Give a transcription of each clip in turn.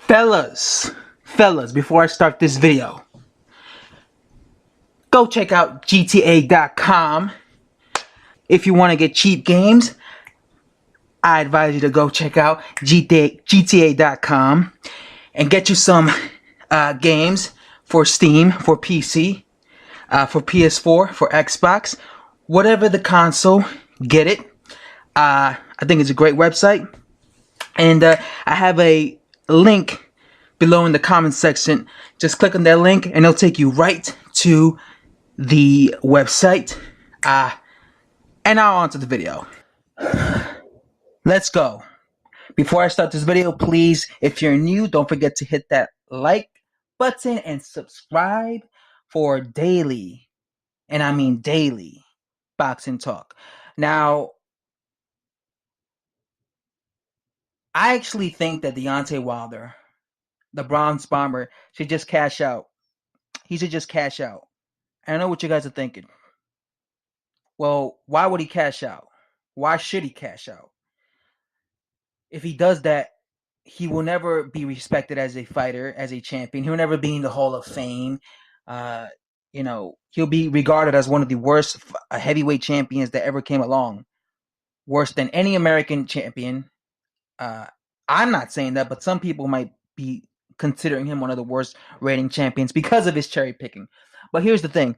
Fellas, before I start this video, go check out GTA.com. If you want to get cheap games, I advise you to go check out GTA.com and get you some games for Steam, for PC, for PS4, for Xbox, whatever the console, get it. I think it's a great website. And I have a link below in the comment section. Just click on that link and it'll take you right to the website. And now on to the video. Let's go. Before I start this video, please, if you're new, don't forget to hit that like button and subscribe for daily, and I mean daily, boxing talk. Now, I actually think that Deontay Wilder, the Bronze Bomber, should just cash out. He should just cash out. I know what you guys are thinking. Well, why would he cash out? Why should he cash out? If he does that, he will never be respected as a fighter, as a champion. He'll never be in the Hall of Fame. He'll be regarded as one of the worst heavyweight champions that ever came along. Worse than any American champion. I'm not saying that, but some people might be considering him one of the worst rating champions because of his cherry picking. But here's the thing.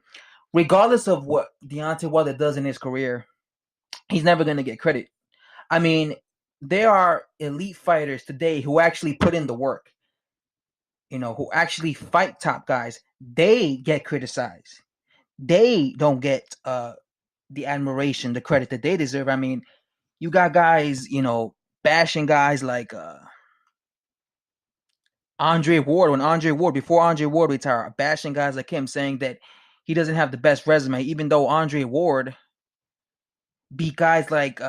Regardless of what Deontay Wilder does in his career, he's never going to get credit. I mean, there are elite fighters today who actually put in the work, who actually fight top guys. They get criticized. They don't get the admiration, the credit that they deserve. I mean, you got guys, bashing guys like Andre Ward. Before Andre Ward retired, bashing guys like him, saying that he doesn't have the best resume, even though Andre Ward beat guys like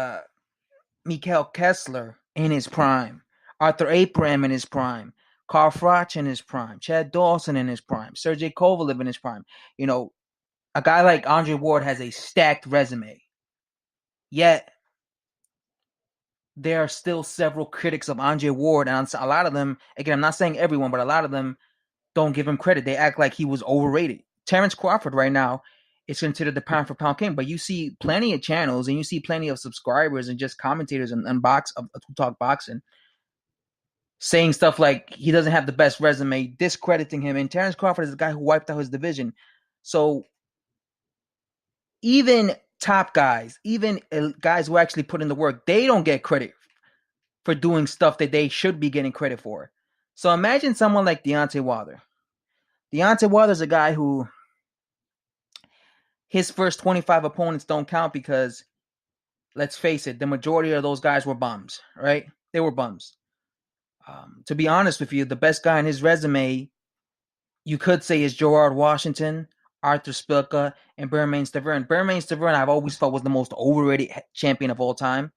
Mikhail Kessler in his prime, Arthur Abraham in his prime, Carl Froch in his prime, Chad Dawson in his prime, Sergey Kovalev in his prime. A guy like Andre Ward has a stacked resume. Yet, there are still several critics of Andre Ward, and a lot of them, again, I'm not saying everyone, but a lot of them don't give him credit. They act like he was overrated. Terrence Crawford right now is considered the pound for pound king, but you see plenty of channels and you see plenty of subscribers and just commentators and who talk boxing saying stuff like he doesn't have the best resume, discrediting him. And Terrence Crawford is the guy who wiped out his division. So even top guys, even guys who actually put in the work, they don't get credit for doing stuff that they should be getting credit for. So imagine someone like Deontay Wilder. Deontay Wilder is a guy who his first 25 opponents don't count because, let's face it, the majority of those guys were bums, right? They were bums. To be honest with you, the best guy in his resume, you could say, is Gerard Washington, Arthur Spilka, and Bermane Stiverne. Bermane Stiverne, I've always felt, was the most overrated champion of all time.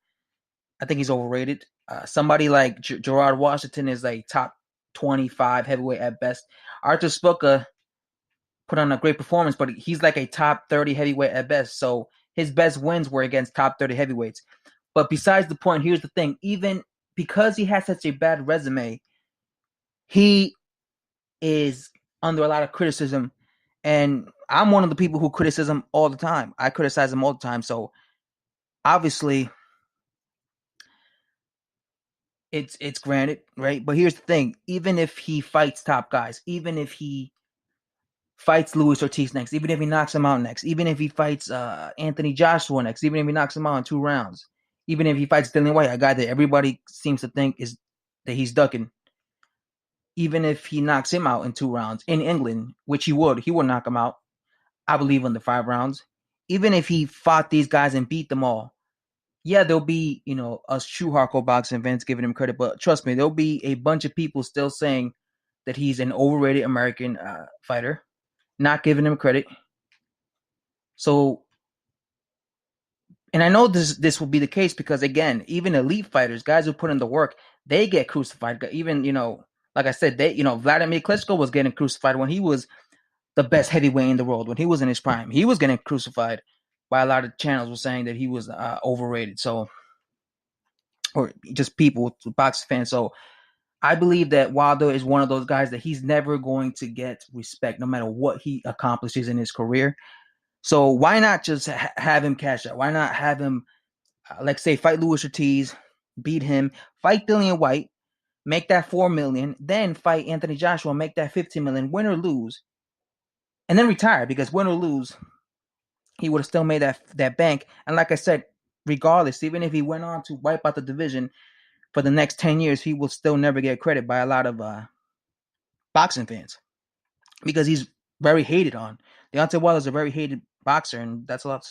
I think he's overrated. Somebody like Gerard Washington is like top 25 heavyweight at best. Arthur Spilka put on a great performance, but he's like a top 30 heavyweight at best. So his best wins were against top 30 heavyweights. But besides the point, here's the thing. Even because he has such a bad resume, he is under a lot of criticism. And I'm one of the people who criticize him all the time. I criticize him all the time. So obviously, it's granted, right? But here's the thing. Even if he fights top guys, even if he fights Luis Ortiz next, even if he knocks him out next, even if he fights Anthony Joshua next, even if he knocks him out in 2 rounds, even if he fights Dillian White, a guy that everybody seems to think is that he's ducking, even if he knocks him out in 2 rounds in England, which he would knock him out, I believe, in the 5 rounds. Even if he fought these guys and beat them all, yeah, there'll be, us true hardcore boxing fans giving him credit, but trust me, there'll be a bunch of people still saying that he's an overrated American fighter, not giving him credit. So, and I know this will be the case because, again, even elite fighters, guys who put in the work, they get crucified. Even, like I said, Vladimir Klitschko was getting crucified when he was the best heavyweight in the world, when he was in his prime. He was getting crucified by a lot of channels were saying that he was overrated. So, or just people, boxing fans. So I believe that Wilder is one of those guys that he's never going to get respect no matter what he accomplishes in his career. So why not just have him cash out? Why not have him, like say, fight Luis Ortiz, beat him, fight Dillian White, make that $4 million, then fight Anthony Joshua, make that $15 million, win or lose, and then retire, because win or lose, he would have still made that bank. And like I said, regardless, even if he went on to wipe out the division for the next 10 years, he will still never get credit by a lot of boxing fans, because he's very hated on. Deontay Wilder is a very hated boxer, and that's a lot.